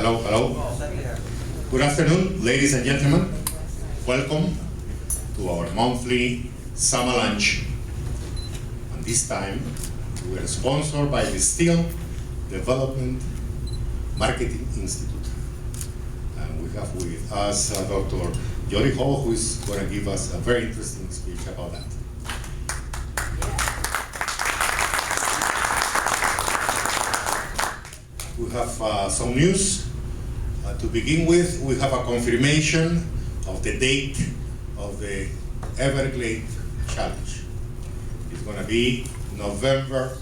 Hello, hello. Good afternoon, ladies and gentlemen. Welcome to our monthly summer lunch. And this time, we are sponsored by the Steel Development Marketing Institute. And we have with us Dr. Jodi, who is going to give us a very interesting speech about that. We have some news. To begin with, we have a confirmation of the date of the Everglade Challenge. It's going to be November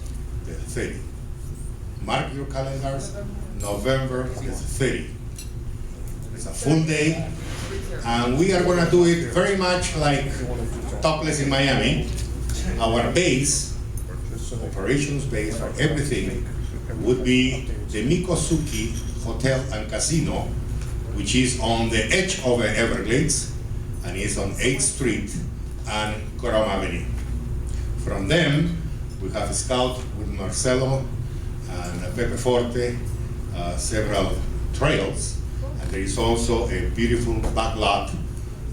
the 30th. Mark your calendars, November the 30th. It's a full day, and we are going to do it very much like Topless in Miami. Our base, operations base for everything, would be the Mikosuki Hotel and Casino, which is on the edge of the Everglades, and is on 8th Street and Coram Avenue. From them, we have scouted with Marcelo and Pepe Forte several trails, and there is also a beautiful back lot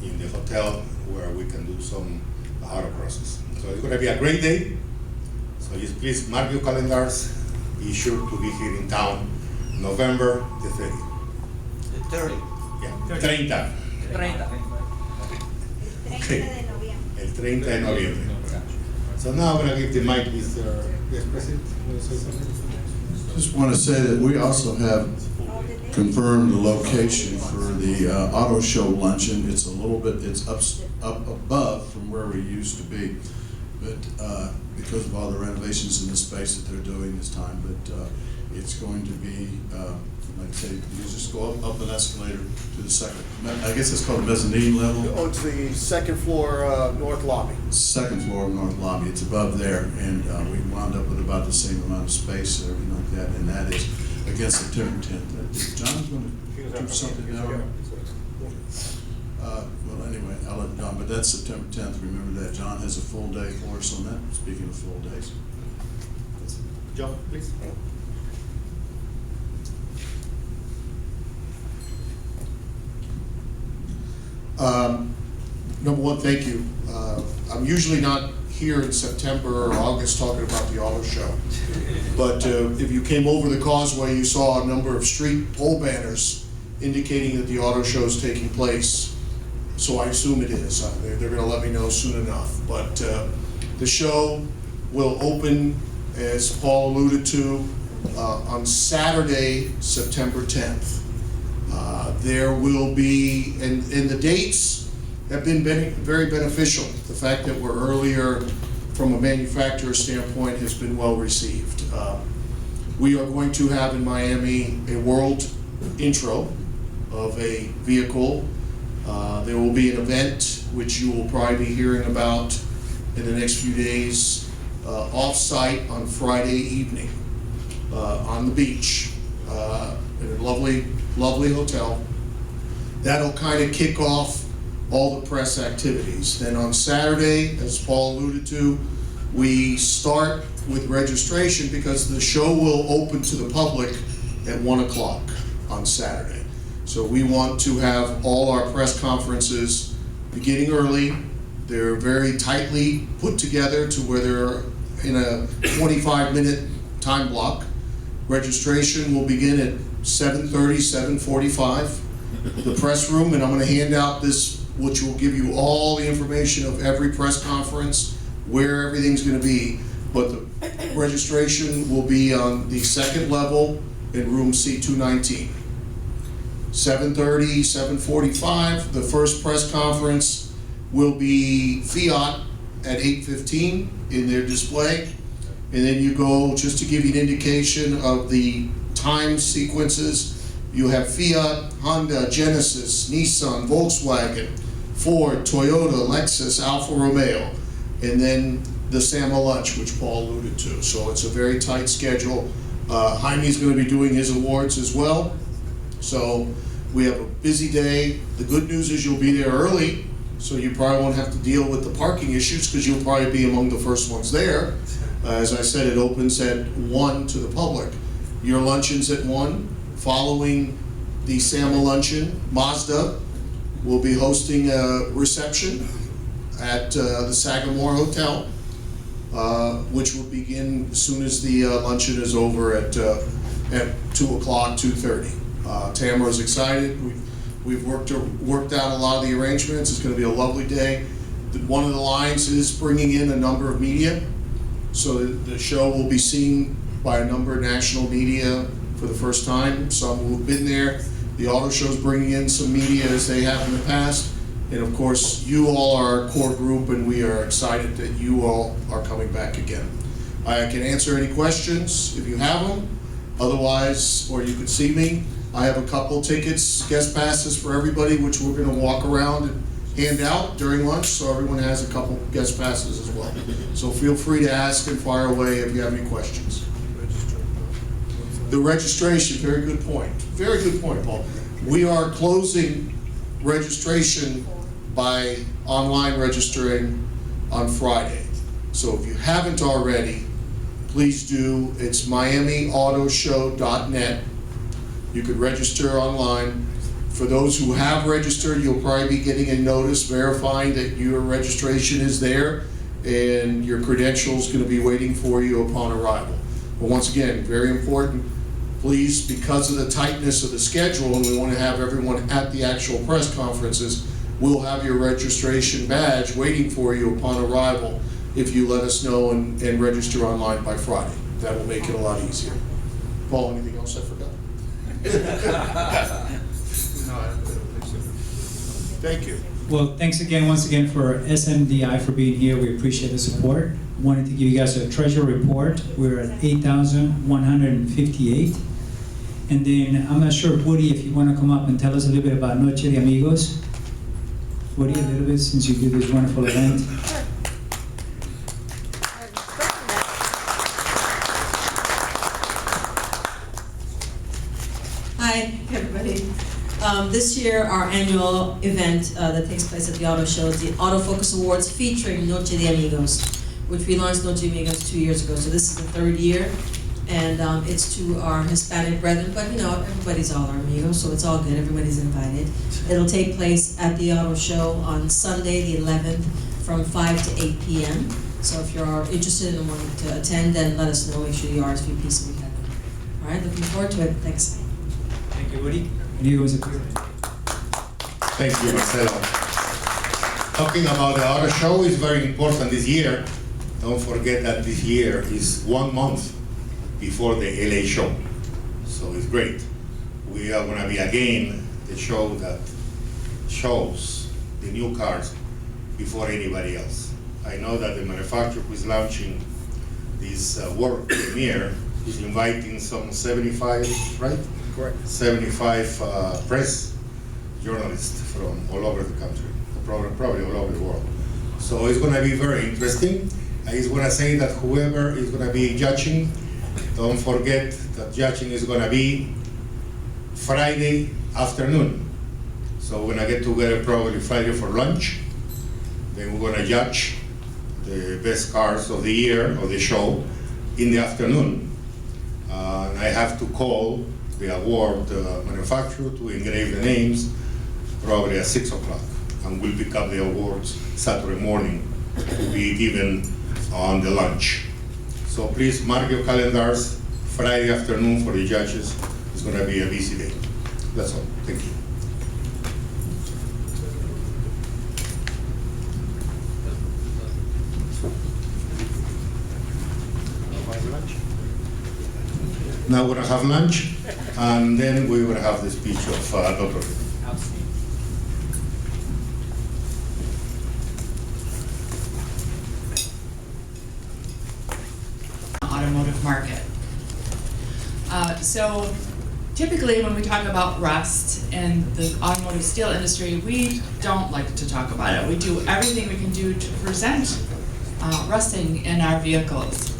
in the hotel where we can do some autocrosses. So it's going to be a great day. So just please mark your calendars. Be sure to be here in town November the 30th. The 30. Yeah, 30. 30. Okay. El 30 de noviembre. So now I'm going to give the mic to Mr. Vice President. Want to say something? Just want to say that we also have confirmed the location for the auto show luncheon. It's a little bit, it's up above from where we used to be, but because of all the renovations in the space that they're doing this time, but it's going to be, like I say, you just go up an escalator to the second, I guess it's called mezzanine level. Oh, it's the second floor north lobby. Second floor of North Lobby, it's above there, and we wound up with about the same amount of space and everything like that, and that is against September 10th. Is John going to do something now? Well, anyway, I'll let John, but that's September 10th. Remember that. John has a full day for us on that, speaking of full days. John, please. Number one, thank you. I'm usually not here in September or August talking about the auto show. But if you came over the causeway, you saw a number of street pole banners indicating that the auto show is taking place. So I assume it is. They're going to let me know soon enough. But the show will open, as Paul alluded to, on Saturday, September 10th. There will be, and the dates have been very beneficial. The fact that we're earlier from a manufacturer standpoint has been well received. We are going to have in Miami a world intro of a vehicle. There will be an event which you will probably be hearing about in the next few days off-site on Friday evening on the beach in a lovely, lovely hotel. That'll kind of kick off all the press activities. Then on Saturday, as Paul alluded to, we start with registration because the show will open to the public at 1 o'clock on Saturday. So we want to have all our press conferences beginning early. They're very tightly put together to where they're in a 25-minute time block. Registration will begin at 7:30, 7:45. The press room, and I'm going to hand out this, which will give you all the information of every press conference, where everything's going to be. But the registration will be on the second level in room C219. 7:30, 7:45. The first press conference will be Fiat at 8:15 in their display. And then you go, just to give you an indication of the time sequences, you have Fiat, Honda, Genesis, Nissan, Volkswagen, Ford, Toyota, Lexus, Alfa Romeo, and then the SAMA lunch, which Paul alluded to. So it's a very tight schedule. Jaime's going to be doing his awards as well. So we have a busy day. The good news is you'll be there early, so you probably won't have to deal with the parking issues because you'll probably be among the first ones there. As I said, it opens at 1 to the public. Your luncheon's at 1. Following the Sama Luncheon. Mazda will be hosting a reception at the Sagamore Hotel, which will begin as soon as the luncheon is over at 2 o'clock, 2:30. Tamara's excited. We've worked out a lot of the arrangements. It's going to be a lovely day. One of the lines is bringing in a number of media, so the show will be seen by a number of national media for the first time. Some who have been there. The auto show's bringing in some media as they have in the past. And of course, you all are our core group, and we are excited that you all are coming back again. I can answer any questions if you have them. Otherwise, or you could see me, I have a couple tickets, guest passes for everybody, which we're going to walk around and hand out during lunch, so everyone has a couple guest passes as well. So feel free to ask and fire away if you have any questions. The registration, very good point. Very good point, Paul. We are closing registration by online registering on Friday. So if you haven't already, please do. It's miamiautoshow.net. You could register online. For those who have registered, you'll probably be getting a notice verifying that your registration is there and your credentials going to be waiting for you upon arrival. But once again, very important, please, because of the tightness of the schedule, and we want to have everyone at the actual press conferences, we'll have your registration badge waiting for you upon arrival if you let us know and register online by Friday. That will make it a lot easier. Paul, anything else I forgot? Thank you. Well, thanks again, once again, for SMDI for being here. We appreciate the support. Wanted to give you guys a treasure report. We're at 8,158. And then, I'm not sure, Woody, if you want to come up and tell us a little bit about Noche de Amigos. Woody, a little bit, since you do this wonderful event. Hi, everybody. This year, our annual event that takes place at the Auto Show is the Auto Focus Awards featuring Noche de Amigos, which we launched Noche de Amigos 2 years ago. So this is the third year, and it's to our Hispanic brethren. But you know, everybody's all our amigos, so it's all good. Everybody's invited. It'll take place at the Auto Show on Sunday, the 11th, from 5 to 8 p.m. So if you're interested in wanting to attend, then let us know. Make sure you RSVP so we have them. All right, looking forward to it. Thanks. Thank you, Woody. And you guys appear. Thank you, Marcelo. Talking about the auto show is very important this year. Don't forget that this year is 1 month before the LA show. So it's great. We are going to be again the show that shows the new cars before anybody else. I know that the manufacturer who is launching this world premiere is inviting some 75, right? Correct. 75 press journalists from all over the country, probably all over the world. So it's going to be very interesting. I just want to say that whoever is going to be judging, don't forget that judging is going to be Friday afternoon. So we're going to get together probably Friday for lunch. Then we're going to judge the best cars of the year, of the show, in the afternoon. And I have to call the award manufacturer to engrave the names probably at 6 o'clock. And we'll pick up the awards Saturday morning to be given on the lunch. So please mark your calendars. Friday afternoon for the judges. It's going to be a busy day. That's all. Thank you. Now we're going to have lunch, and then we will have the speech of Dr. Automotive market. So typically when we talk about rust in the automotive steel industry, we don't like to talk about it. We do everything we can do to present rusting in our vehicles.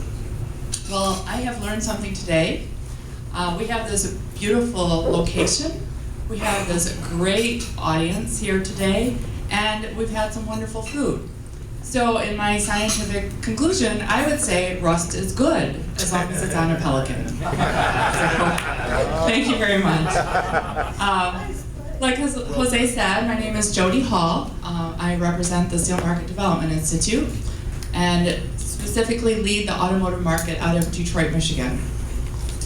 Well, I have learned something today. We have this beautiful location. We have this great audience here today, and we've had some wonderful food. So in my scientific conclusion, I would say rust is good as long as it's on a Pelican. So, thank you very much. Like Jose said, my name is Jodi Hall. I represent the Steel Market Development Institute and specifically lead the automotive market out of Detroit, Michigan.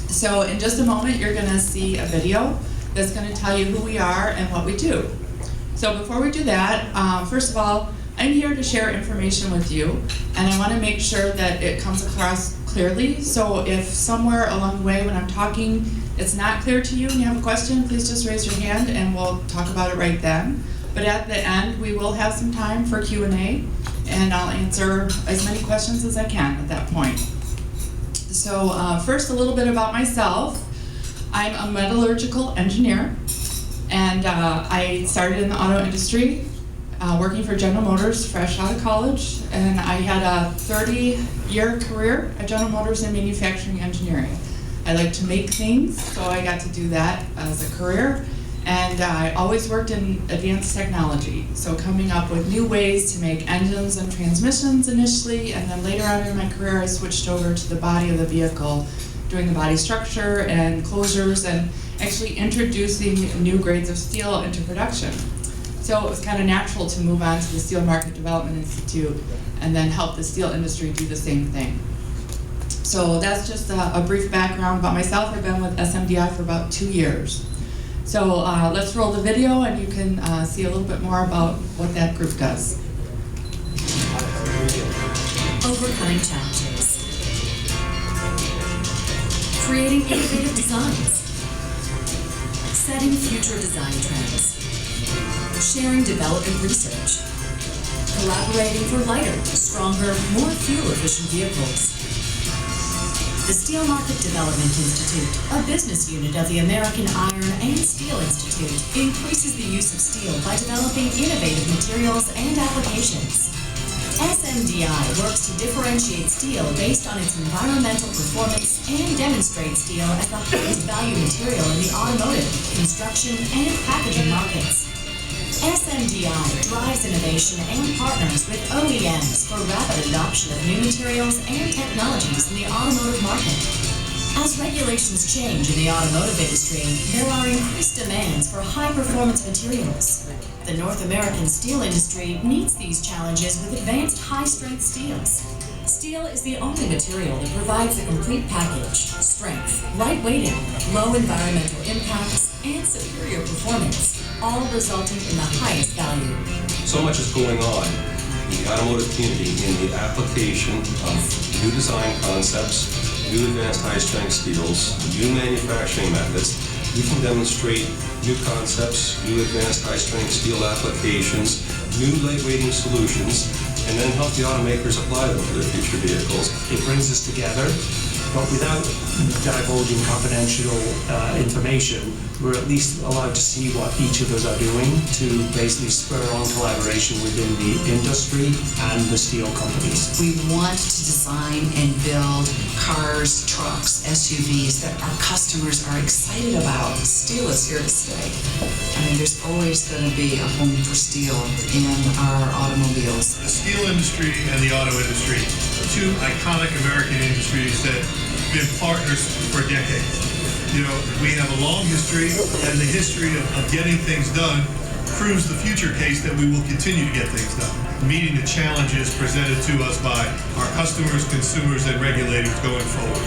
So in just a moment, you're going to see a video that's going to tell you who we are and what we do. So before we do that, first of all, I'm here to share information with you, and I want to make sure that it comes across clearly. So if somewhere along the way when I'm talking it's not clear to you and you have a question, please just raise your hand and we'll talk about it right then. But at the end, we will have some time for Q&A, and I'll answer as many questions as I can at that point. So first, a little bit about myself. I'm a metallurgical engineer, and I started in the auto industry working for General Motors fresh out of college, and I had a 30-year career at General Motors in manufacturing engineering. I like to make things, so I got to do that as a career, and I always worked in advanced technology, so coming up with new ways to make engines and transmissions initially, and then later on in my career I switched over to the body of the vehicle, doing the body structure and closures, and actually introducing new grades of steel into production. So it was kind of natural to move on to the Steel Market Development Institute and then help the steel industry do the same thing. So that's just a brief background about myself. I've been with SMDI for about 2 years. So let's roll the video and you can see a little bit more about what that group does. Overcoming challenges. Creating innovative designs. Setting future design trends. Sharing development research. Collaborating for lighter, stronger, more fuel-efficient vehicles. The Steel Market Development Institute, a business unit of the American Iron and Steel Institute, increases the use of steel by developing innovative materials and applications. SMDI works to differentiate steel based on its environmental performance and demonstrate steel as the highest value material in the automotive, construction, and packaging markets. SMDI drives innovation and partners with OEMs for rapid adoption of new materials and technologies in the automotive market. As regulations change in the automotive industry, there are increased demands for high-performance materials. The North American steel industry meets these challenges with advanced high-strength steels. Steel is the only material that provides a complete package: strength, lightweighting, low environmental impacts, and superior performance, all resulting in the highest value. So much is going on in the automotive community in the application of new design concepts, new advanced high-strength steels, new manufacturing methods. We can demonstrate new concepts, new advanced high-strength steel applications, new lightweighting solutions, and then help the automakers apply them to their future vehicles. It brings us together, but without divulging confidential information, we're at least allowed to see what each of us are doing to basically spur on collaboration within the industry and the steel companies. We want to design and build cars, trucks, SUVs that our customers are excited about. Steel is here to stay. I mean, there's always going to be a home for steel in our automobiles. The steel industry and the auto industry are two iconic American industries that have been partners for decades. You know, we have a long history, and the history of getting things done proves the future case that we will continue to get things done, meeting the challenges presented to us by our customers, consumers, and regulators going forward.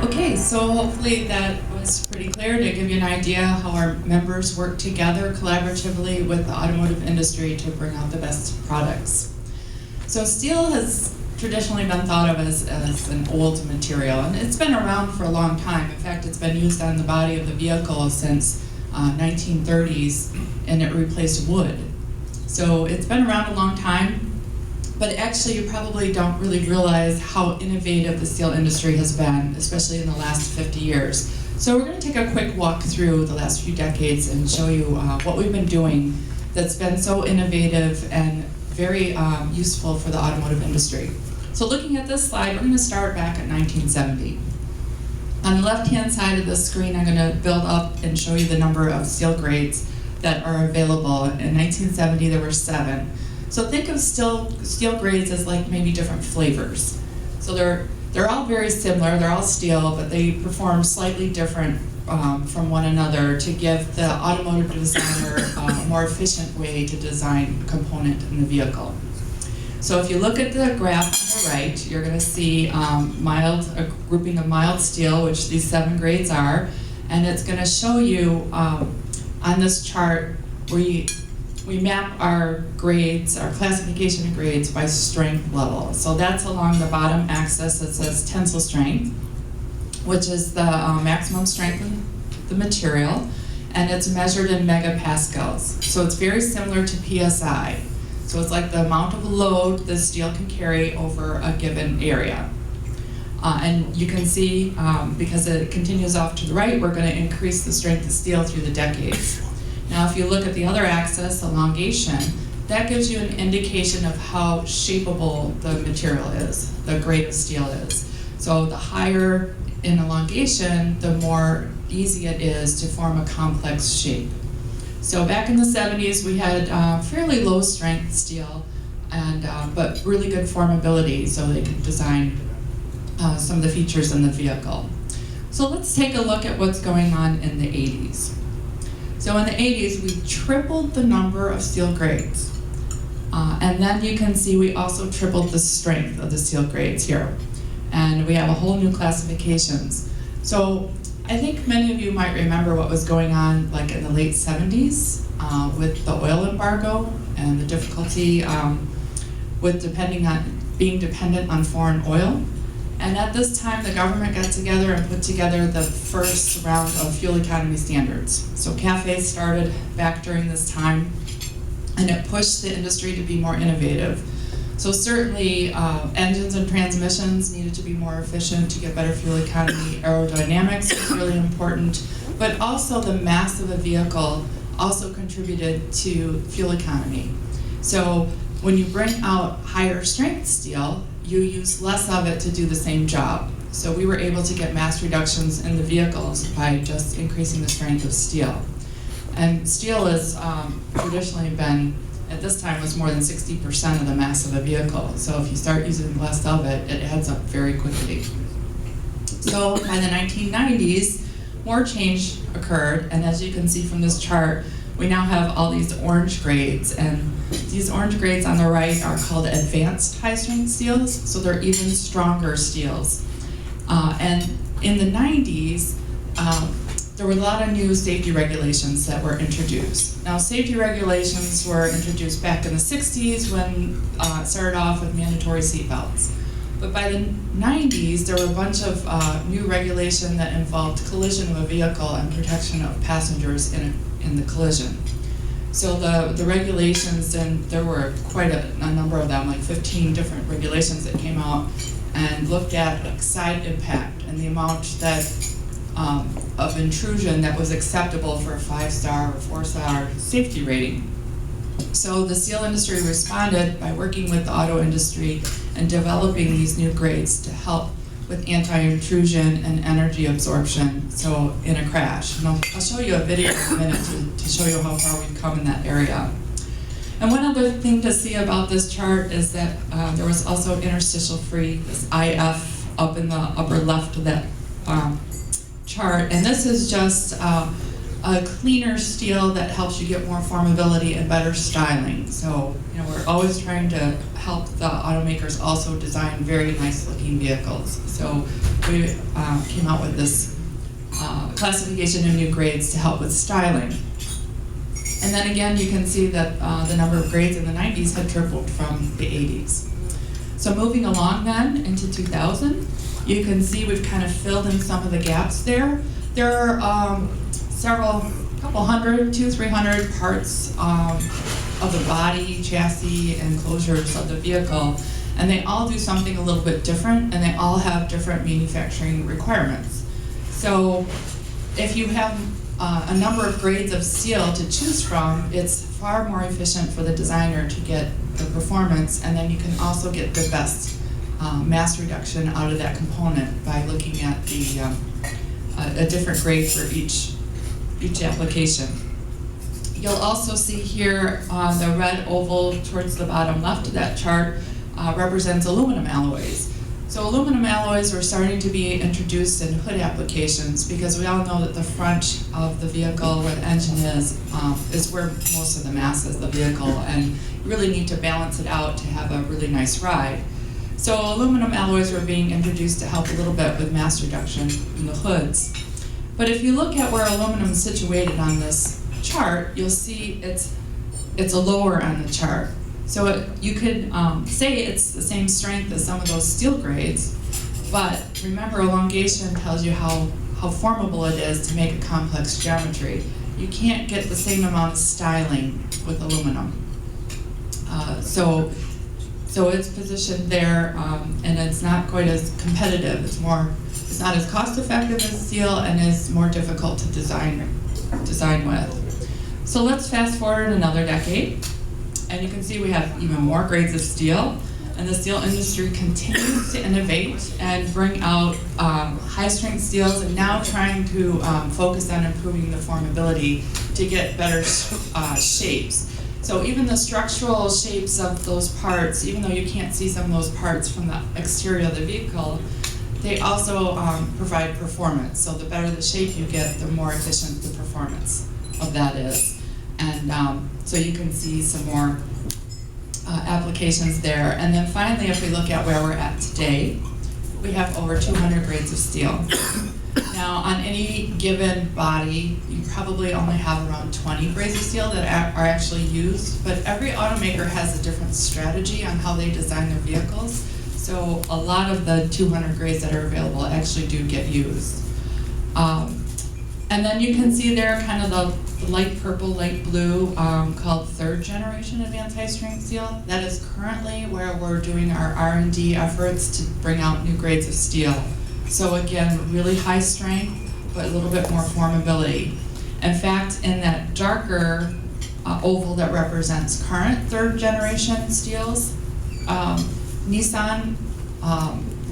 Okay, so hopefully that was pretty clear to give you an idea how our members work together collaboratively with the automotive industry to bring out the best products. So steel has traditionally been thought of as an old material, and it's been around for a long time. In fact, it's been used on the body of the vehicle since 1930s, and it replaced wood. So it's been around a long time, but actually you probably don't really realize how innovative the steel industry has been, especially in the last 50 years. So we're going to take a quick walk through the last few decades and show you what we've been doing that's been so innovative and very useful for the automotive industry. So looking at this slide, we're going to start back at 1970. On the left-hand side of the screen, I'm going to build up and show you the number of steel grades that are available. In 1970, there were 7. So think of steel grades as like maybe different flavors. So they're all very similar, they're all steel, but they perform slightly different from one another to give the automotive designer a more efficient way to design a component in the vehicle. So if you look at the graph on the right, you're going to see a grouping of mild steel, which these 7 grades are, and it's going to show you on this chart we map our grades, our classification of grades by strength level. So that's along the bottom axis that says tensile strength, which is the maximum strength of the material, and it's measured in megapascals. So it's very similar to PSI. So it's like the amount of load the steel can carry over a given area. And you can see, because it continues off to the right, we're going to increase the strength of steel through the decades. Now if you look at the other axis, elongation, that gives you an indication of how shapeable the material is, the grade of steel is. So the higher in elongation, the more easy it is to form a complex shape. So back in the 70s, we had fairly low strength steel, but really good formability, so they could design some of the features in the vehicle. So let's take a look at what's going on in the 80s. So in the 80s, we tripled the number of steel grades. And then you can see we also tripled the strength of the steel grades here. And we have a whole new classifications. So I think many of you might remember what was going on like in the late 70s with the oil embargo and the difficulty with being dependent on foreign oil. And at this time, the government got together and put together the first round of fuel economy standards. So CAFE started back during this time, and it pushed the industry to be more innovative. So certainly, engines and transmissions needed to be more efficient to get better fuel economy. Aerodynamics was really important, but also the mass of a vehicle also contributed to fuel economy. So when you bring out higher strength steel, you use less of it to do the same job. So we were able to get mass reductions in the vehicles by just increasing the strength of steel. And steel has traditionally been, at this time, was more than 60% of the mass of a vehicle. So if you start using less of it, it adds up very quickly. So by the 1990s, more change occurred, and as you can see from this chart, we now have all these orange grades, and these orange grades on the right are called advanced high-strength steels, so they're even stronger steels. And in the 90s, there were a lot of new safety regulations that were introduced. Now, safety regulations were introduced back in the 60s when it started off with mandatory seatbelts. But by the 90s, there were a bunch of new regulation that involved collision of a vehicle and protection of passengers in the collision. So the regulations, and there were quite a number of them, like 15 different regulations that came out and looked at like side impact and the amount that of intrusion that was acceptable for a 5-star or 4-star safety rating. So the steel industry responded by working with the auto industry and developing these new grades to help with anti-intrusion and energy absorption, so in a crash. And I'll show you a video in a minute to show you how far we've come in that area. And one other thing to see about this chart is that there was also interstitial free, this IF up in the upper left of that chart. And this is just a cleaner steel that helps you get more formability and better styling. So, you know, we're always trying to help the automakers also design very nice looking vehicles. So we came out with this classification of new grades to help with styling. And then again, you can see that the number of grades in the 90s had tripled from the 80s. So moving along then into 2000, you can see we've kind of filled in some of the gaps there. There are couple hundred, 200-300 parts of the body, chassis, and closures of the vehicle, and they all do something a little bit different, and they all have different manufacturing requirements. So if you have a number of grades of steel to choose from, it's far more efficient for the designer to get the performance, and then you can also get the best mass reduction out of that component by looking at a different grade for each application. You'll also see here the red oval towards the bottom left of that chart represents aluminum alloys. So aluminum alloys are starting to be introduced in hood applications because we all know that the front of the vehicle where the engine is where most of the mass is the vehicle, and you really need to balance it out to have a really nice ride. So aluminum alloys are being introduced to help a little bit with mass reduction in the hoods. But if you look at where aluminum is situated on this chart, you'll see it's lower on the chart. So you could say it's the same strength as some of those steel grades, but remember elongation tells you how formable it is to make a complex geometry. You can't get the same amount of styling with aluminum. So it's positioned there, and it's not quite as competitive. It's not as cost effective as steel, and is more difficult to design with. So let's fast forward another decade. And you can see we have even more grades of steel, and the steel industry continues to innovate and bring out high-strength steels, and now trying to focus on improving the formability to get better shapes. So even the structural shapes of those parts, even though you can't see some of those parts from the exterior of the vehicle, they also provide performance. So the better the shape you get, the more efficient the performance of that is. And so you can see some more applications there. And then finally, if we look at where we're at today, we have over 200 grades of steel. Now, on any given body, you probably only have around 20 grades of steel that are actually used, but every automaker has a different strategy on how they design their vehicles. So a lot of the 200 grades that are available actually do get used. And then you can see there kind of the light purple, light blue, called third generation advanced high-strength steel. That is currently where we're doing our R&D efforts to bring out new grades of steel. So again, really high strength, but a little bit more formability. In fact, in that darker oval that represents current third generation steels, Nissan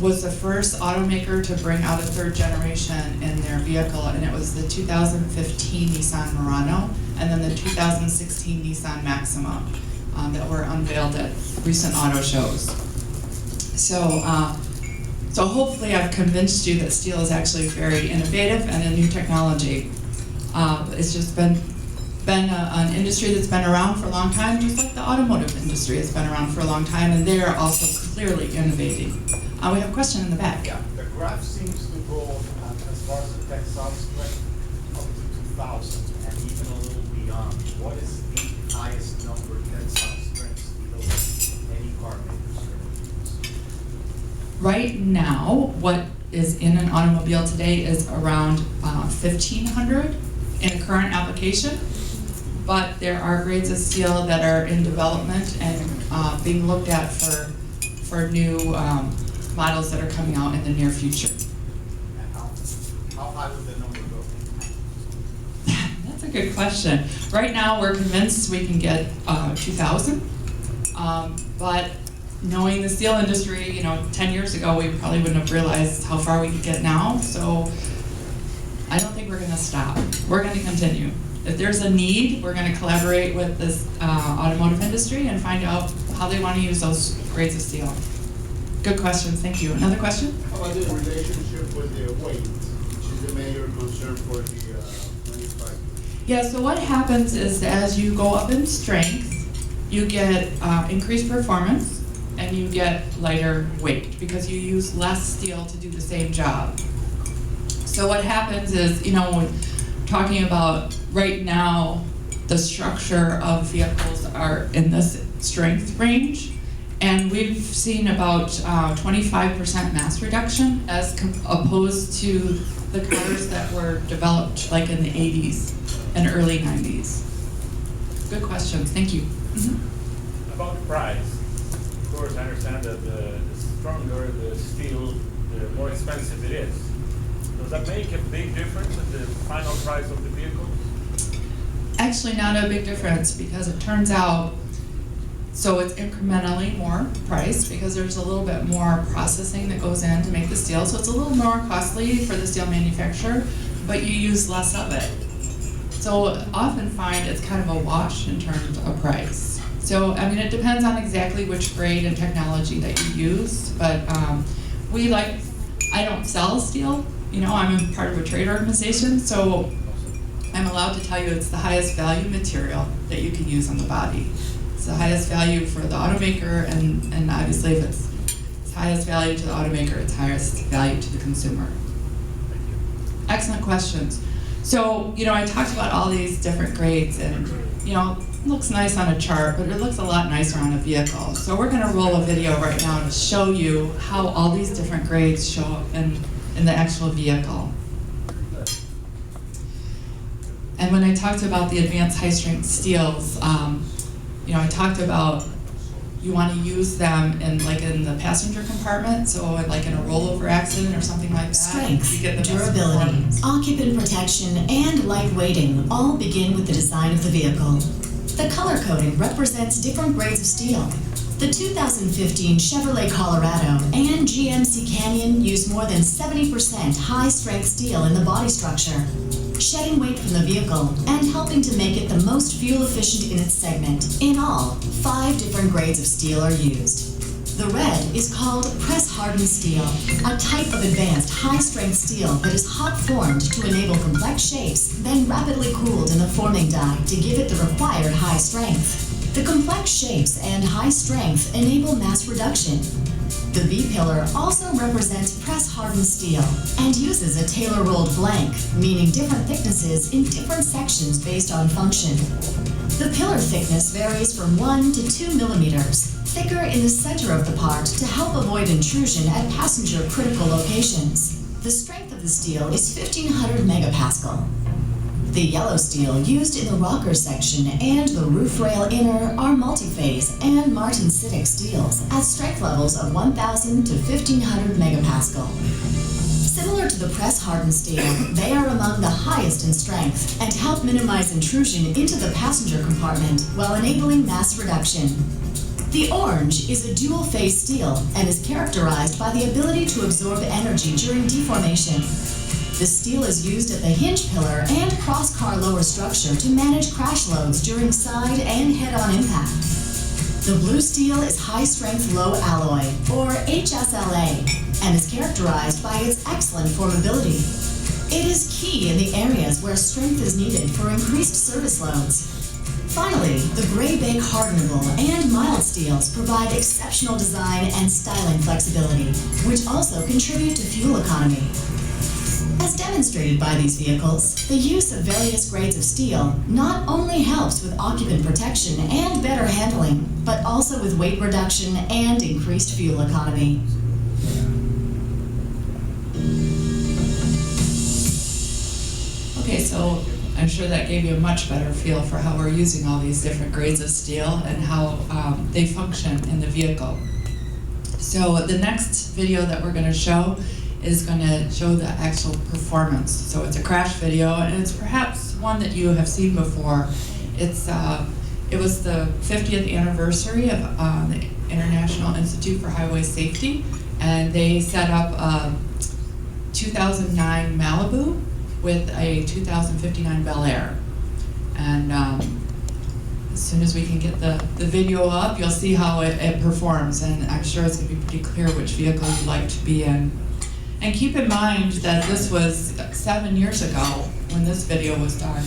was the first automaker to bring out a third generation in their vehicle, and it was the 2015 Nissan Murano and then the 2016 Nissan Maxima that were unveiled at recent auto shows. So hopefully I've convinced you that steel is actually very innovative and a new technology. It's just been an industry that's been around for a long time, just like the automotive industry has been around for a long time, and they are also clearly innovating. We have a question in the back. Yeah, the graph seems to go as far as the tensile strength up to 2,000 and even a little beyond. What is the highest number tensile strength steel any car maker? Right now, what is in an automobile today is around 1,500 in a current application, but there are grades of steel that are in development and being looked at for new models that are coming out in the near future. And how high would the number go? That's a good question. Right now, we're convinced we can get 2,000, but knowing the steel industry, 10 years ago, we probably wouldn't have realized how far we could get now. So I don't think we're going to stop. We're going to continue. If there's a need, we're going to collaborate with this automotive industry and find out how they want to use those grades of steel. Good questions. Thank you. Another question? How about the relationship with the weight, which is the major concern for the manufacturer? Yeah, so what happens is that as you go up in strength, you get increased performance and you get lighter weight because you use less steel to do the same job. So what happens is, when talking about right now, the structure of vehicles are in this strength range, and we've seen about 25% mass reduction as opposed to the cars that were developed like in the 80s and early 90s. Good questions. Thank you. Mm-hmm. About the price, of course, I understand that the stronger the steel, the more expensive it is. Does that make a big difference in the final price of the vehicle? Actually, not a big difference because it turns out, so it's incrementally more price because there's a little bit more processing that goes in to make the steel. So it's a little more costly for the steel manufacturer, but you use less of it. So often find it's kind of a wash in terms of price. So, I mean, it depends on exactly which grade and technology that you use, but I don't sell steel, you know, I'm a part of a trade organization, so I'm allowed to tell you it's the highest value material that you can use on the body. It's the highest value for the automaker, and obviously if it's highest value to the automaker, it's highest value to the consumer. Excellent questions. So, you know, I talked about all these different grades, and, you know, it looks nice on a chart, but it looks a lot nicer on a vehicle. So we're gonna roll a video right now to show you how all these different grades show up in the actual vehicle. And when I talked about the advanced high-strength steels, you know, I talked about you want to use them in the passenger compartment, so like in a rollover accident or something like that. Strength, you get the best durability, performance. occupant protection, and lightweighting all begin with the design of the vehicle. The color coding represents different grades of steel. The 2015 Chevrolet Colorado and GMC Canyon use more than 70% high-strength steel in the body structure, shedding weight from the vehicle and helping to make it the most fuel-efficient in its segment. In all, 5 different grades of steel are used. The red is called press-hardened steel, a type of advanced high-strength steel that is hot-formed to enable complex shapes, then rapidly cooled in a forming die to give it the required high strength. The complex shapes and high strength enable mass production. The V-pillar also represents press-hardened steel and uses a tailor-rolled blank, meaning different thicknesses in different sections based on function. The pillar thickness varies from 1 to 2 millimeters, thicker in the center of the part to help avoid intrusion at passenger critical locations. The strength of the steel is 1500 megapascal. The yellow steel used in the rocker section and the roof rail inner are multi-phase and martensitic steels at strength levels of 1000 to 1500 megapascal. Similar to the press-hardened steel, they are among the highest in strength and help minimize intrusion into the passenger compartment while enabling mass reduction. The orange is a dual-phase steel and is characterized by the ability to absorb energy during deformation. The steel is used at the hinge pillar and cross-car lower structure to manage crash loads during side and head-on impact. The blue steel is high-strength low alloy, or HSLA, and is characterized by its excellent formability. It is key in the areas where strength is needed for increased service loads. Finally, the gray bake hardenable and mild steels provide exceptional design and styling flexibility, which also contribute to fuel economy. As demonstrated by these vehicles, the use of various grades of steel not only helps with occupant protection and better handling, but also with weight reduction and increased fuel economy. Okay, so I'm sure that gave you a much better feel for how we're using all these different grades of steel and how they function in the vehicle. So the next video that we're going to show is going to show the actual performance. So it's a crash video, and it's perhaps one that you have seen before. It was the 50th anniversary of the International Institute for Highway Safety, and they set up a 2009 Malibu with a 2059 Bel Air. And as soon as we can get the video up, you'll see how it performs, and I'm sure it's going to be pretty clear which vehicle you'd like to be in. And keep in mind that this was 7 years ago when this video was done.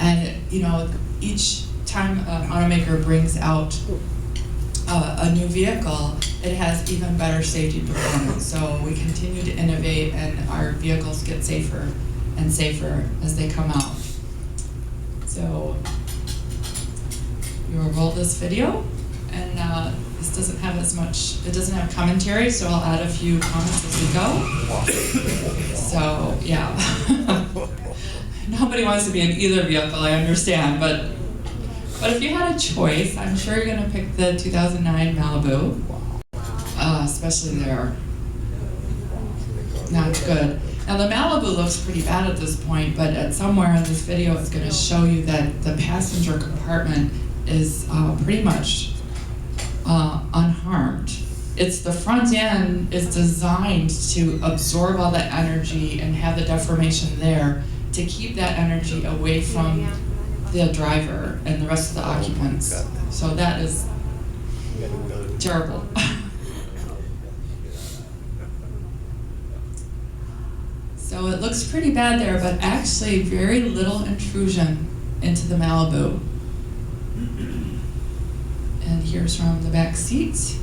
And you know, each time an automaker brings out a new vehicle, it has even better safety performance. So we continue to innovate, and our vehicles get safer and safer as they come out. So you will roll this video, and this doesn't have as much, it doesn't have commentary, so I'll add a few comments as we go. So, yeah. Nobody wants to be in either vehicle, I understand, but if you had a choice, I'm sure you're gonna pick the 2009 Malibu, especially there. Not good. Now the Malibu looks pretty bad at this point, but at somewhere in this video it's gonna show you that the passenger compartment is pretty much unharmed. It's the front end is designed to absorb all that energy and have the deformation there to keep that energy away from the driver and the rest of the occupants. So that is terrible. So it looks pretty bad there, but actually very little intrusion into the Malibu. And here's from the back seats.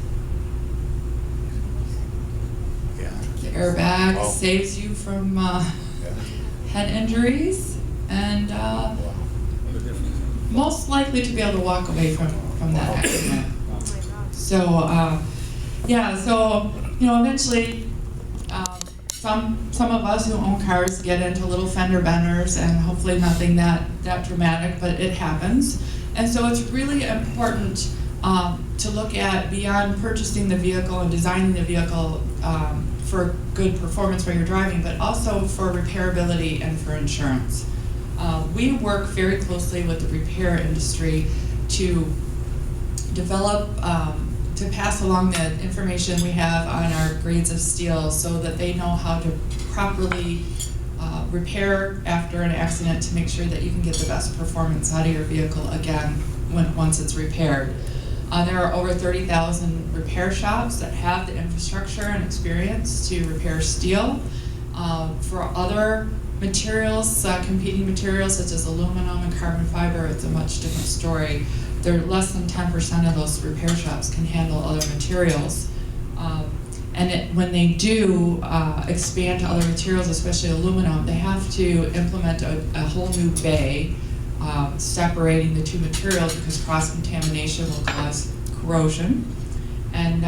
The airbag saves you from head injuries, and most likely to be able to walk away from that accident. So eventually some of us who own cars get into little fender benders, and hopefully nothing that dramatic, but it happens. And so it's really important to look at, beyond purchasing the vehicle and designing the vehicle for good performance while you're driving, but also for repairability and for insurance. We work very closely with the repair industry to develop, to pass along the information we have on our grades of steel so that they know how to properly repair after an accident to make sure that you can get the best performance out of your vehicle again once it's repaired. There are over 30,000 repair shops that have the infrastructure and experience to repair steel. For other materials, competing materials such as aluminum and carbon fiber, it's a much different story. They're less than 10% of those repair shops can handle other materials. When they do expand to other materials, especially aluminum, they have to implement a whole new bay separating the two materials because cross-contamination will cause corrosion. And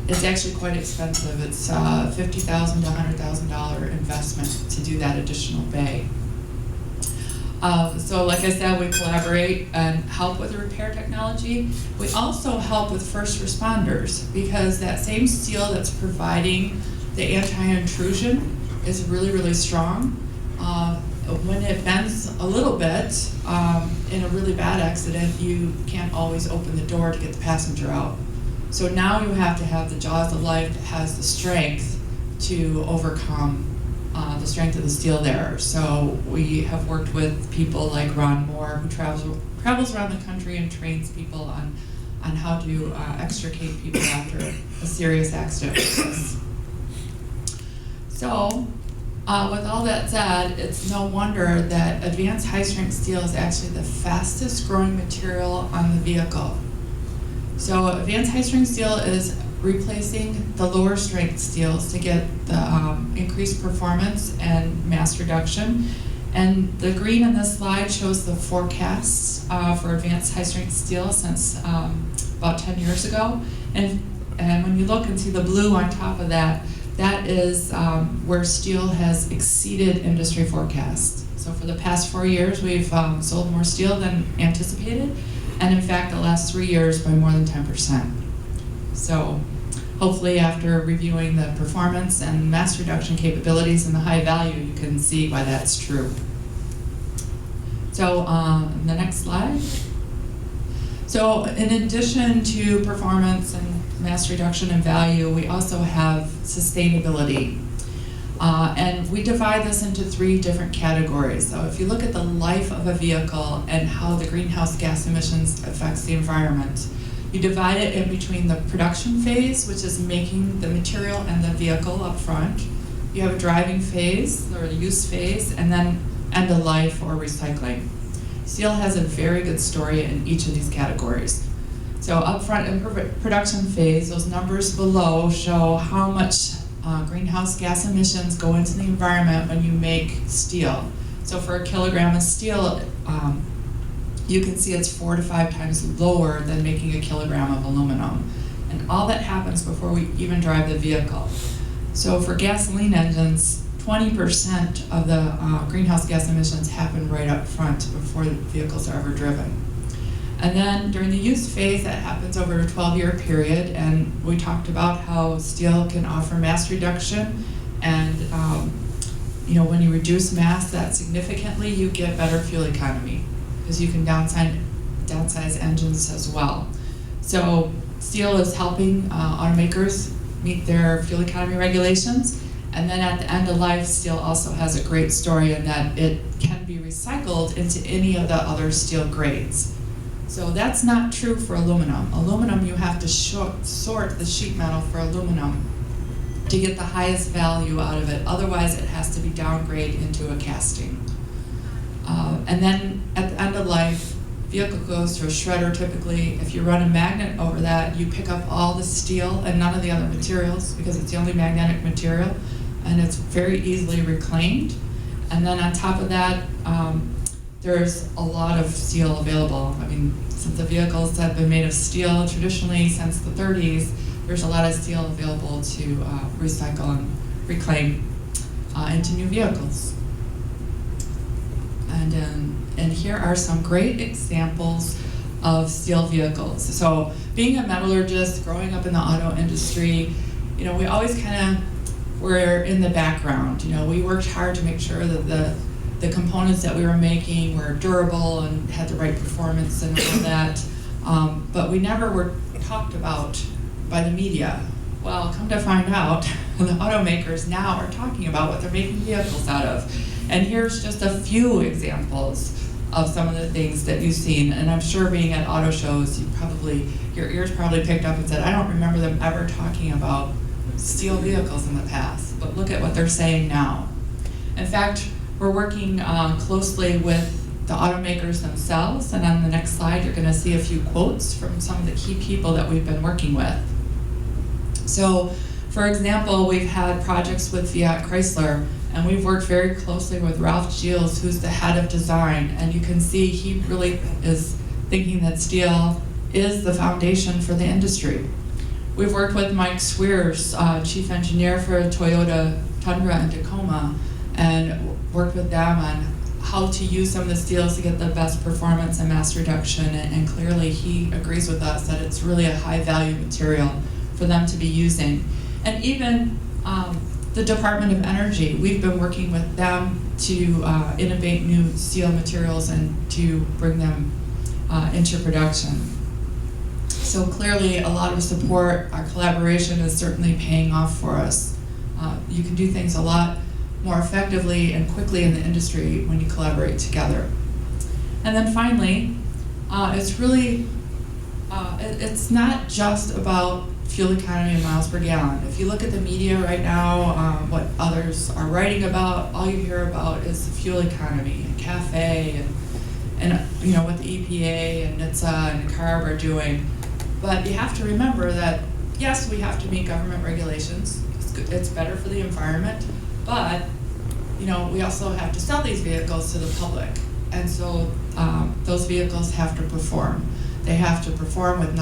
it's actually quite expensive. It's $50,000 to $100,000 investment to do that additional bay. So like I said, we collaborate and help with the repair technology. We also help with first responders because that same steel that's providing the anti-intrusion is really, really strong. When it bends a little bit in a really bad accident, you can't always open the door to get the passenger out. So now you have to have the jaws of life that has the strength to overcome the strength of the steel there. So we have worked with people like Ron Moore, who travels around the country and trains people on how to extricate people after a serious accident like this. So with all that said, it's no wonder that advanced high-strength steel is actually the fastest growing material on the vehicle. So advanced high-strength steel is replacing the lower strength steels to get the increased performance and mass reduction. And the green on this slide shows the forecasts for advanced high-strength steel since about 10 years ago. And when you look and see the blue on top of that, that is where steel has exceeded industry forecasts. So for the past 4 years, we've sold more steel than anticipated, and in fact, the last 3 years by more than 10%. So hopefully after reviewing the performance and mass reduction capabilities and the high value, you can see why that's true. So the next slide. So in addition to performance and mass reduction and value, we also have sustainability. And we divide this into 3 different categories. So if you look at the life of a vehicle and how the greenhouse gas emissions affects the environment, you divide it in between the production phase, which is making the material and the vehicle up front. You have a driving phase, or a use phase, and then end of life or recycling. Steel has a very good story in each of these categories. So up front in production phase, those numbers below show how much greenhouse gas emissions go into the environment when you make steel. So for a kilogram of steel, you can see it's 4 to 5 times lower than making a kilogram of aluminum. And all that happens before we even drive the vehicle. So for gasoline engines, 20% of the greenhouse gas emissions happen right up front before the vehicles are ever driven. And then during the use phase, that happens over a 12-year period, and we talked about how steel can offer mass reduction, and when you reduce mass that significantly, you get better fuel economy, because you can downsize engines as well. So steel is helping automakers meet their fuel economy regulations, And then at the end of life, steel also has a great story in that it can be recycled into any of the other steel grades. So that's not true for aluminum. Aluminum, you have to sort the sheet metal for aluminum to get the highest value out of it. Otherwise, it has to be downgraded into a casting. And then at the end of life, vehicle goes to a shredder typically. If you run a magnet over that, you pick up all the steel and none of the other materials because it's the only magnetic material, and it's very easily reclaimed. And then on top of that, there's a lot of steel available. I mean, since the vehicles have been made of steel traditionally since the 30s, there's a lot of steel available to recycle and reclaim into new vehicles. And here are some great examples of steel vehicles. So being a metallurgist, growing up in the auto industry, you know, we always kind of were in the background. You know, we worked hard to make sure that the components that we were making were durable and had the right performance and all that. But we never were talked about by the media. Well, come to find out, the automakers now are talking about what they're making vehicles out of. And here's just a few examples of some of the things that you've seen. And I'm sure being at auto shows, your ears probably picked up and said, I don't remember them ever talking about steel vehicles in the past, but look at what they're saying now. In fact, we're working closely with the automakers themselves, and on the next slide you're going to see a few quotes from some of the key people that we've been working with. So, for example, we've had projects with Fiat Chrysler, and we've worked very closely with Ralph Gilles, who's the head of design, and you can see he really is thinking that steel is the foundation for the industry. We've worked with Mike Swears, chief engineer for Toyota Tundra and Tacoma, and worked with them on how to use some of the steels to get the best performance and mass reduction, and clearly he agrees with us that it's really a high value material for them to be using. And even the Department of Energy, we've been working with them to innovate new steel materials and to bring them into production. So clearly a lot of support, our collaboration is certainly paying off for us. You can do things a lot more effectively and quickly in the industry when you collaborate together. And then finally, it's really, it's not just about fuel economy and miles per gallon. If you look at the media right now, what others are writing about, all you hear about is the fuel economy and CAFE and you know what the EPA and NHTSA and CARB are doing. But you have to remember that yes, we have to meet government regulations. It's better for the environment, but you know we also have to sell these vehicles to the public, and so those vehicles have to perform. They have to perform with a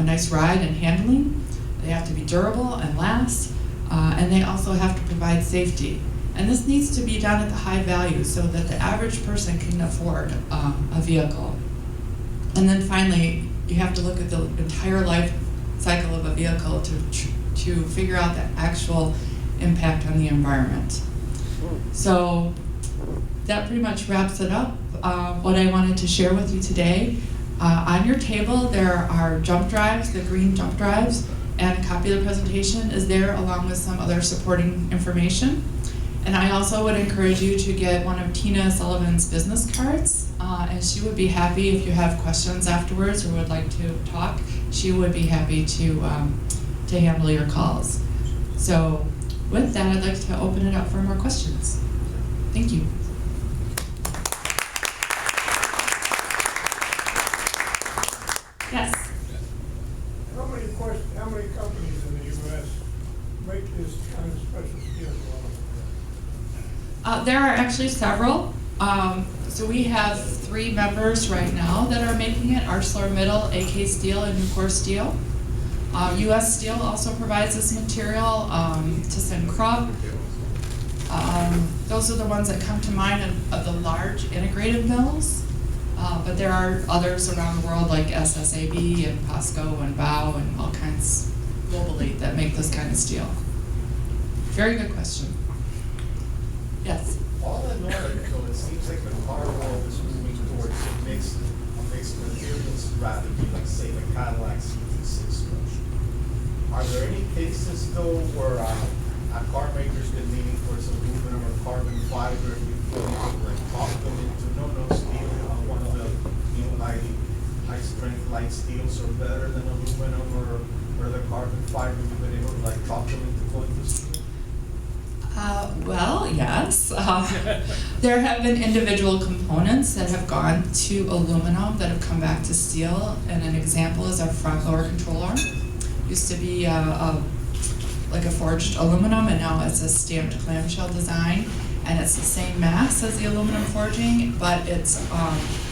nice ride and handling. They have to be durable and last, and they also have to provide safety. And this needs to be done at the high value so that the average person can afford a vehicle. And then finally, you have to look at the entire life cycle of a vehicle to figure out the actual impact on the environment. So that pretty much wraps it up, what I wanted to share with you today. On your table, there are jump drives, the green jump drives, and a copy of the presentation is there along with some other supporting information. And I also would encourage you to get one of Tina Sullivan's business cards, and she would be happy if you have questions afterwards or would like to talk. She would be happy to handle your calls. So with that, I'd like to open it up for more questions. Thank you. Yes. How many companies in the U.S. make this kind of special steel? There are actually several. So we have 3 members right now that are making it: ArcelorMittal, AK Steel, and Nucor Steel. U.S. Steel also provides this material, ThyssenKrupp. Those are the ones that come to mind of the large integrated mills. But there are others around the world like SSAB and POSCO and BAO and all kinds globally that make this kind of steel. Very good question. Yes? All in all, so it seems like the car world is moving towards mixed materials rather than, like, say, the Cadillac CT6 motion. Are there any cases, though, where car maker's been needing for its aluminum or carbon fiber, if you feel you could like talk them into, no, steel, one of the, high strength light steels are better than aluminum or the carbon fiber, you've been able to like talk them into going to steel? Well, yes. There have been individual components that have gone to aluminum that have come back to steel, and an example is our front lower control arm. Used to be like a forged aluminum, and now it's a stamped clamshell design, and it's the same mass as the aluminum forging, but it's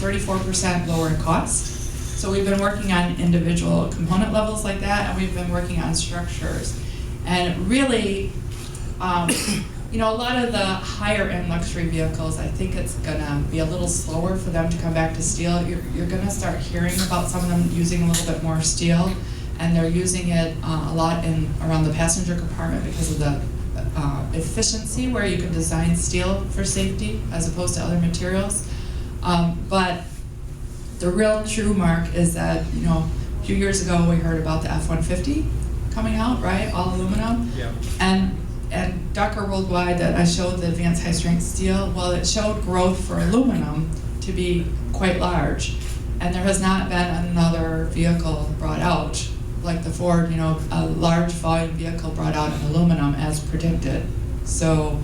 34% lower in cost. So we've been working on individual component levels like that, and we've been working on structures. And really, a lot of the higher end luxury vehicles, I think it's gonna be a little slower for them to come back to steel. You're gonna start hearing about some of them using a little bit more steel, and they're using it a lot around the passenger compartment because of the efficiency, where you can design steel for safety as opposed to other materials. But the real true mark is that, a few years ago we heard about the F-150 coming out, right? All aluminum. Yeah. And Docker Worldwide, that I showed the advanced high strength steel, well, it showed growth for aluminum to be quite large. And there has not been another vehicle brought out, like the Ford, a large volume vehicle brought out in aluminum as predicted. So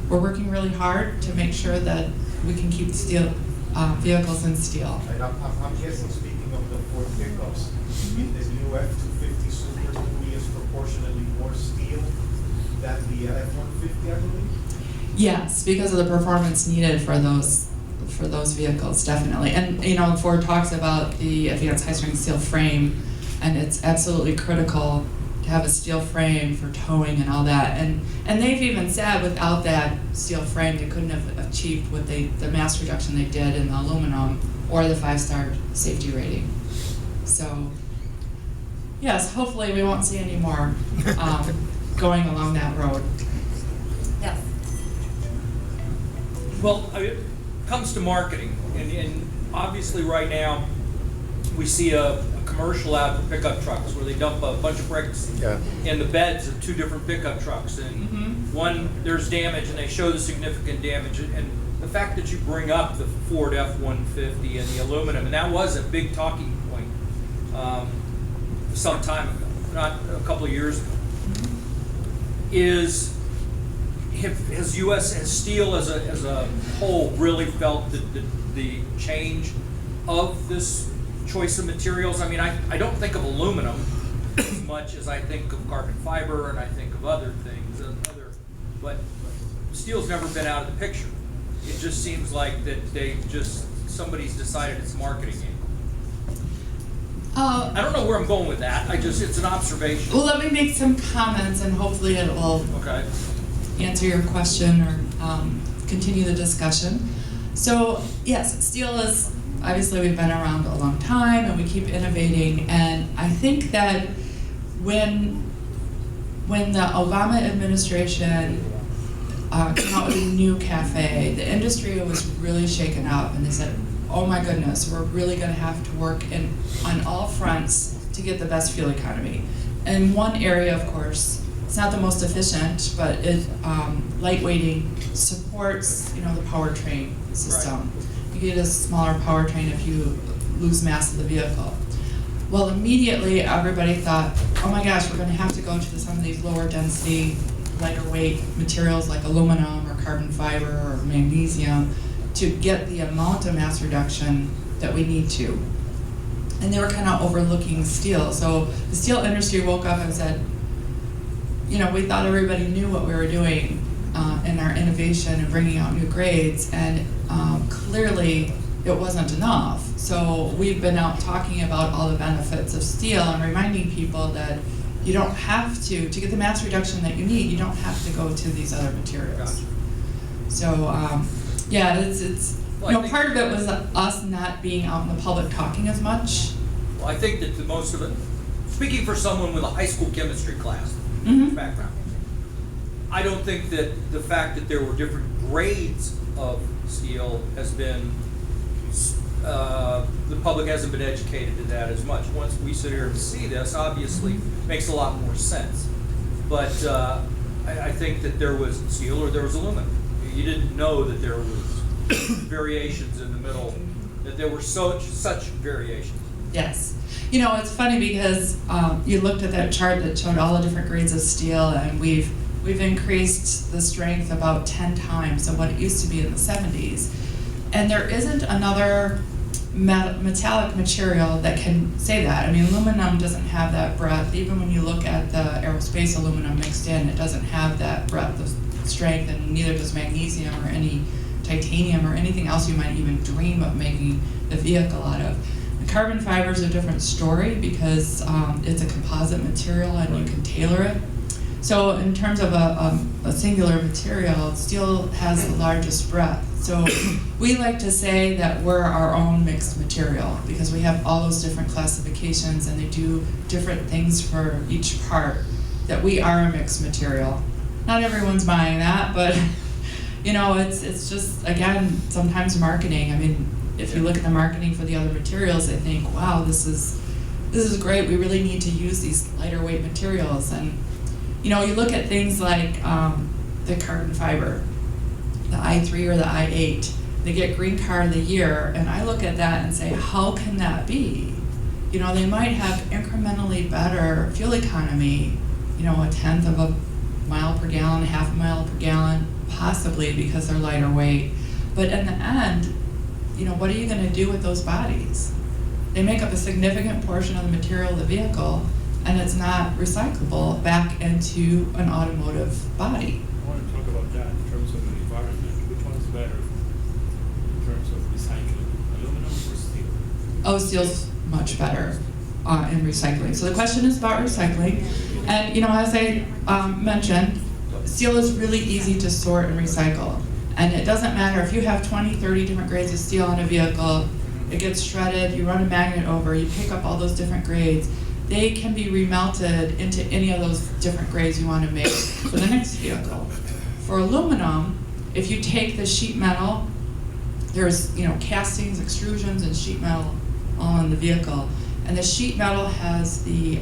we're working really hard to make sure that we can keep steel vehicles in steel. Right, I'm guessing, speaking of the Ford pickups, the new F-250 Super Duty is proportionately more steel than the F-150, I believe? Yes, because of the performance needed for those vehicles, definitely. And Ford talks about the advanced high-strength steel frame, and it's absolutely critical to have a steel frame for towing and all that. And they've even said without that steel frame, they couldn't have achieved the mass reduction they did in the aluminum or the 5-star safety rating. So, yes, hopefully we won't see any more going along that road. Yes. Well, it comes to marketing, and obviously right now, we see a commercial out for pickup trucks where they dump a bunch of bricks in the beds of 2 different pickup trucks, and one, there's damage, and they show the significant damage, and the fact that you bring up the Ford F-150 and the aluminum, and that was a big talking point some time ago, not a couple of years ago, has steel as a whole really felt the change of this choice of materials? I mean, I don't think of aluminum as much as I think of carbon fiber, and I think of other things, but steel's never been out of the picture. It just seems like that somebody's decided it's marketing game. I don't know where I'm going with that. It's an observation. Well, let me make some comments, and hopefully it will answer your question or continue the discussion. So, yes, steel is, obviously we've been around a long time, and we keep innovating, and I think that when the Obama administration came out with a new cafe, the industry was really shaken up, and they said, oh my goodness, we're really going to have to work on all fronts to get the best fuel economy. And one area, of course, it's not the most efficient, but lightweighting supports, the powertrain system. You get a smaller powertrain if you lose mass of the vehicle. Well, immediately everybody thought, oh my gosh, we're going to have to go to some of these lower density, lighter weight materials like aluminum or carbon fiber or magnesium to get the amount of mass reduction that we need to. And they were kind of overlooking steel. So the steel industry woke up and said, we thought everybody knew what we were doing in our innovation and bringing out new grades, and clearly it wasn't enough. So we've been out talking about all the benefits of steel and reminding people that you don't have to get the mass reduction that you need, you don't have to go to these other materials. So it's part of it was us not being out in the public talking as much. Well, I think that the most of it, speaking for someone with a high school chemistry class background, I don't think that the fact that there were different grades of steel has been, the public hasn't been educated to that as much. Once we sit here and see this, obviously makes a lot more sense. But I think that there was steel or there was aluminum. You didn't know that there was variations in the middle, that there were such variations. Yes. You know, it's funny because you looked at that chart that showed all the different grades of steel, and we've increased the strength about 10 times of what it used to be in the 70s. And there isn't another metallic material that can say that. I mean, aluminum doesn't have that breadth. Even when you look at the aerospace aluminum mixed in, it doesn't have that breadth of strength, and neither does magnesium or any titanium or anything else you might even dream of making the vehicle out of. The carbon fiber is a different story because it's a composite material and you can tailor it. So in terms of a singular material, steel has the largest breadth. So we like to say that we're our own mixed material because we have all those different classifications and they do different things for each part, that we are a mixed material. Not everyone's buying that, but you know, it's just, again, sometimes marketing. I mean, if you look at the marketing for the other materials, they think, wow, this is great. We really need to use these lighter weight materials. And you know, you look at things like the carbon fiber, the I3 or the I8, they get Green Car of the Year, and I look at that and say, how can that be? You know, they might have incrementally better fuel economy, you know, 1/10 of a mile per gallon, 1/2 a mile per gallon, possibly because they're lighter weight. But in the end, you know, what are you going to do with those bodies? They make up a significant portion of the material of the vehicle, and it's not recyclable back into an automotive body. I want to talk about that in terms of the environment. Which one's better in terms of recycling, aluminum or steel? Oh, steel's much better in recycling. So the question is about recycling. And you know, as I mentioned, steel is really easy to sort and recycle. And it doesn't matter if you have 20, 30 different grades of steel in a vehicle, it gets shredded, you run a magnet over, you pick up all those different grades. They can be remelted into any of those different grades you want to make for the next vehicle. For aluminum, if you take the sheet metal, there's, you know, castings, extrusions, and sheet metal all in the vehicle. And the sheet metal has the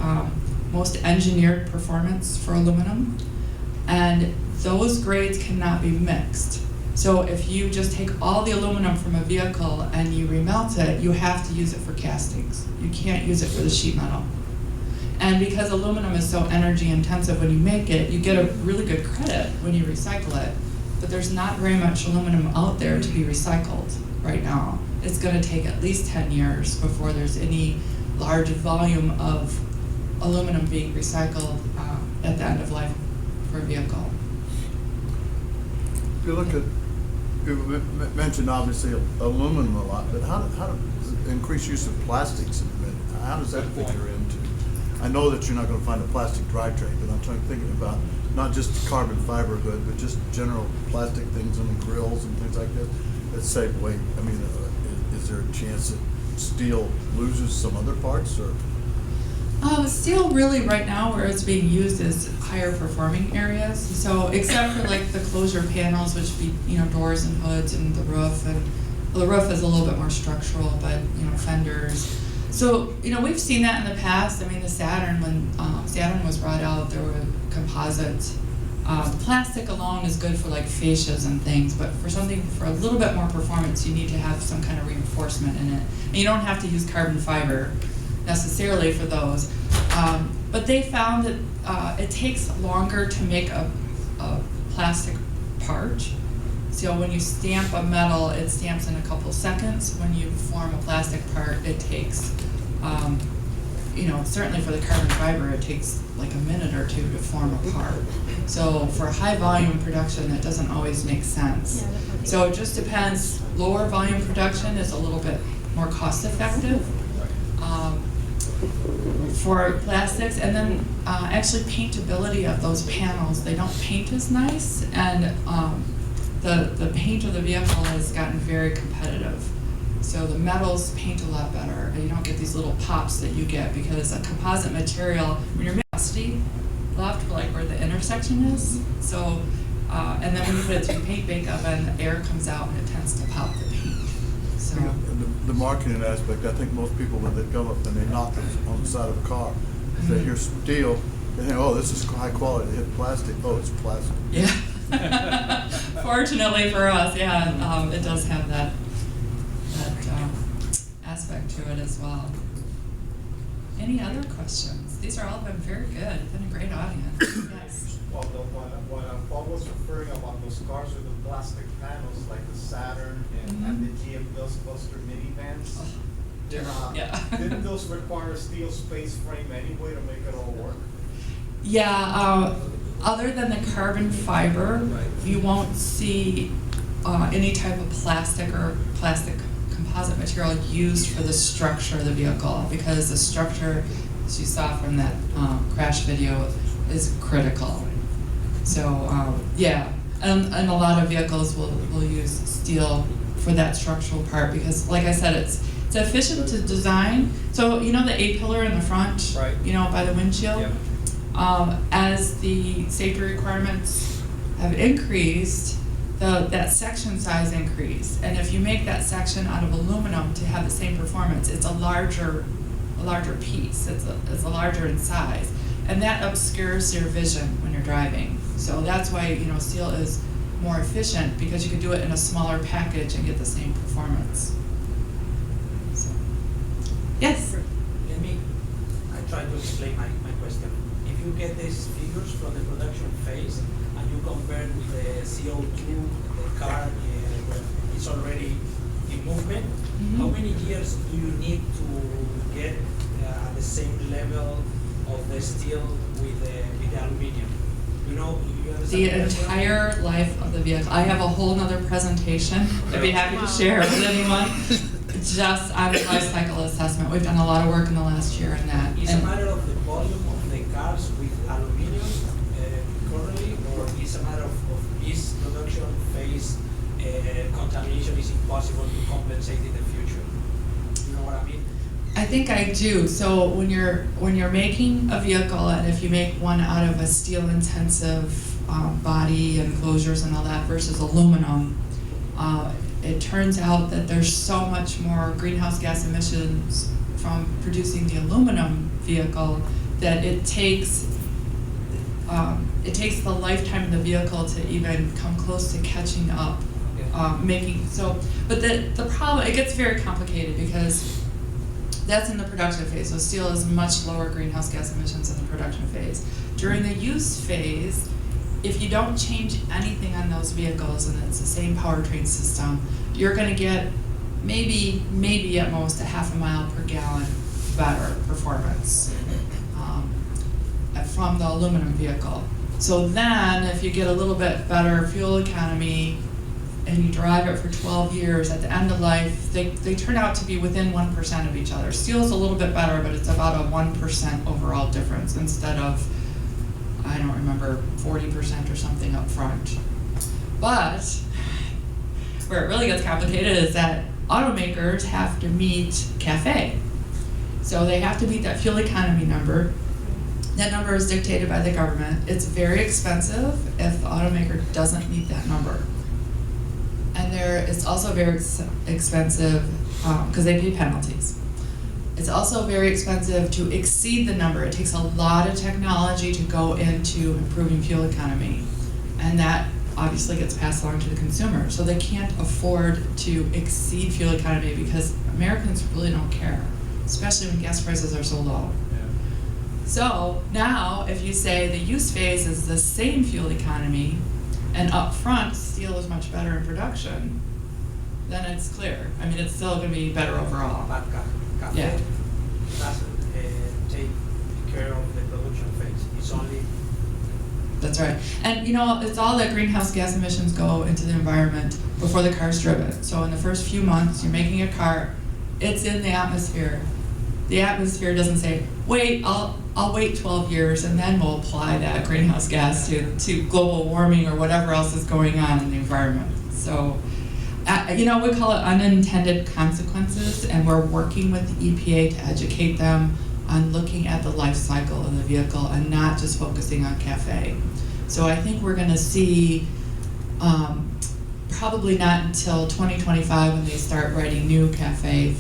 most engineered performance for aluminum, and those grades cannot be mixed. So if you just take all the aluminum from a vehicle and you remelt it, you have to use it for castings. You can't use it for the sheet metal. And because aluminum is so energy intensive when you make it, you get a really good credit when you recycle it. But there's not very much aluminum out there to be recycled right now. It's going to take at least 10 years before there's any large volume of aluminum being recycled at the end of life for a vehicle. If you look at, you mentioned obviously aluminum a lot, but how does increased use of plastics, how does that figure into? I know that you're not going to find a plastic drivetrain, but I'm thinking about not just carbon fiber hood, but just general plastic things on the grills and things like that that save weight. I mean, is there a chance that steel loses some other parts, or? Steel really right now where it's being used is higher performing areas. So except for like the closure panels, which be, you know, doors and hoods and the roof, and well, the roof is a little bit more structural, but you know, fenders. So, you know, we've seen that in the past. I mean, the Saturn, when Saturn was brought out, there were composites. Plastic alone is good for like fascias and things, but for something for a little bit more performance, you need to have some kind of reinforcement in it. And you don't have to use carbon fiber necessarily for those. But they found that it takes longer to make a plastic part. So when you stamp a metal, it stamps in a couple seconds. When you form a plastic part, it takes, you know, certainly for the carbon fiber, it takes like a minute or two to form a part. So for high volume production, that doesn't always make sense. So it just depends. Lower volume production is a little bit more cost effective for plastics, and then actually paintability of those panels. They don't paint as nice, and the paint of the vehicle has gotten very competitive. So the metals paint a lot better, and you don't get these little pops that you get because a composite material, when you're rusty left like where the intersection is, so and then when you put it through paint bake oven, the air comes out and it tends to pop the paint. So the marketing aspect, I think most people when they come up and they knock it on the side of a car, if they hear steel, They think, oh, this is high quality, they hit plastic, oh, it's plastic. Yeah. Fortunately for us, yeah, it does have that aspect to it as well. Any other questions? These are all been very good. It's been a great audience. Yes. Well, what Paul was referring about those cars with the plastic panels, like the Saturn and the GM Ghostbuster minivans. Yeah. Didn't those require a steel space frame anyway to make it all work? Yeah, other than the carbon fiber, you won't see any type of plastic or plastic composite material used for the structure of the vehicle, because the structure, as you saw from that crash video, is critical. So yeah, and a lot of vehicles will use steel for that structural part, because like I said, it's efficient to design. So you know the A-pillar in the front, right, you know, by the windshield? Yep. As the safety requirements have increased, that section size increased. And if you make that section out of aluminum to have the same performance, it's a larger piece. It's a larger in size. And that obscures your vision when you're driving. So that's why, you know, steel is more efficient, because you can do it in a smaller package and get the same performance. So. Yes? I try to explain my question. If you get these figures from the production phase and you compare with the CO2, the car when it's already in movement, how many years do you need to get the same level of the steel with the aluminium? You know, you understand The entire life of the vehicle. I have a whole nother presentation I'd be happy to share with anyone, just on the life cycle assessment. We've done a lot of work in the last year on that. Is it a matter of the volume of the cars with aluminium currently, or is a matter of this production phase contamination is impossible to compensate in the future? You know what I mean? I think I do. So when you're making a vehicle, and if you make one out of a steel-intensive body and closures and all that versus aluminum, it turns out that there's so much more greenhouse gas emissions from producing the aluminum vehicle that it takes the lifetime of the vehicle to even come close to catching up. But the problem, it gets very complicated, because that's in the production phase. So steel is much lower greenhouse gas emissions in the production phase. During the use phase, if you don't change anything on those vehicles and it's the same powertrain system, you're going to get maybe at most a half a mile per gallon better performance from the aluminum vehicle. So then if you get a little bit better fuel economy and you drive it for 12 years, at the end of life, they turn out to be within 1% of each other. Steel's a little bit better, but it's about a 1% overall difference instead of, I don't remember, 40% or something up front. But where it really gets complicated is that automakers have to meet CAFE. So they have to meet that fuel economy number. That number is dictated by the government. It's very expensive if the automaker doesn't meet that number. And it's also very expensive because they pay penalties. It's also very expensive to exceed the number. It takes a lot of technology to go into improving fuel economy. And that obviously gets passed along to the consumer. So they can't afford to exceed fuel economy, because Americans really don't care, especially when gas prices are so low. So now, if you say the use phase is the same fuel economy, and up front steel is much better in production, then it's clear. I mean, it's still going to be better overall. But CAFE doesn't take care of the production phase. It's only... That's right. And you know, it's all that greenhouse gas emissions go into the environment before the car's driven. So in the first few months, you're making a car, it's in the atmosphere. The atmosphere doesn't say, wait, I'll wait 12 years and then we'll apply that greenhouse gas to global warming or whatever else is going on in the environment. So, you know, we call it unintended consequences, and we're working with the EPA to educate them on looking at the life cycle of the vehicle and not just focusing on CAFE. So I think we're going to see, probably not until 2025 when they start writing new CAFE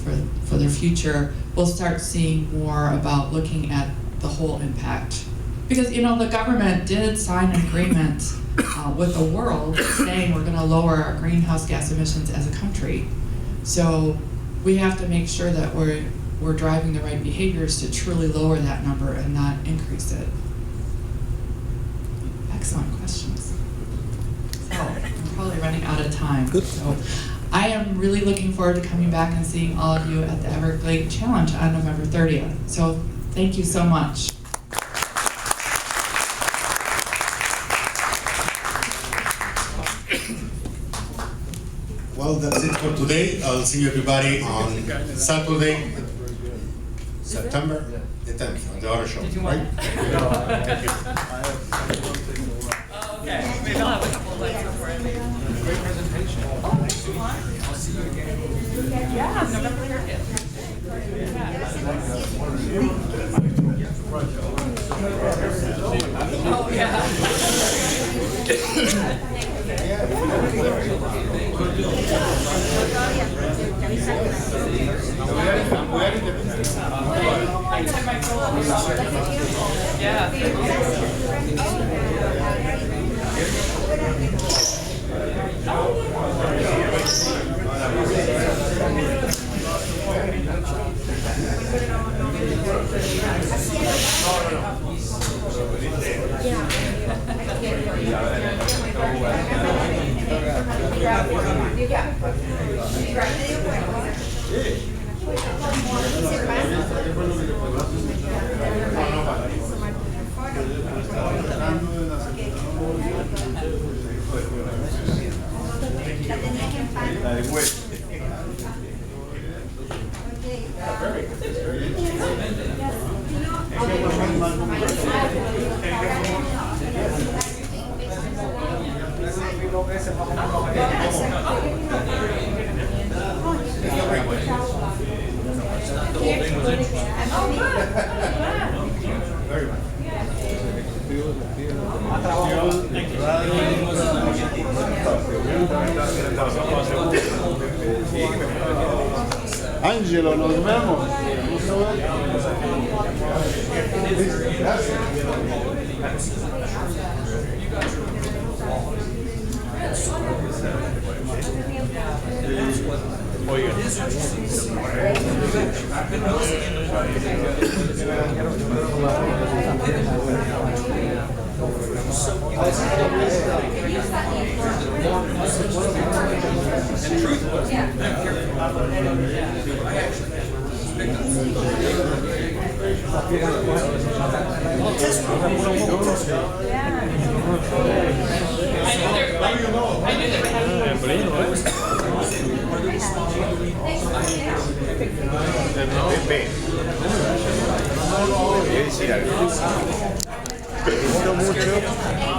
for their future, we'll start seeing more about looking at the whole impact Because, the government did sign an agreement with the world saying we're gonna lower our greenhouse gas emissions as a country. So we have to make sure that we're driving the right behaviors to truly lower that number and not increase it. Excellent questions. So I'm probably running out of time. So I am really looking forward to coming back and seeing all of you at the Everglade Challenge on November 30th. So thank you so much. Well, that's it for today. I'll see everybody on Saturday, September the 10th, on the auto show, right? Okay, maybe I'll have a couple of lights before I leave. Great presentation. I'll see you again. Yeah, November 30th. Oh, yeah. Angelo, nos vemos.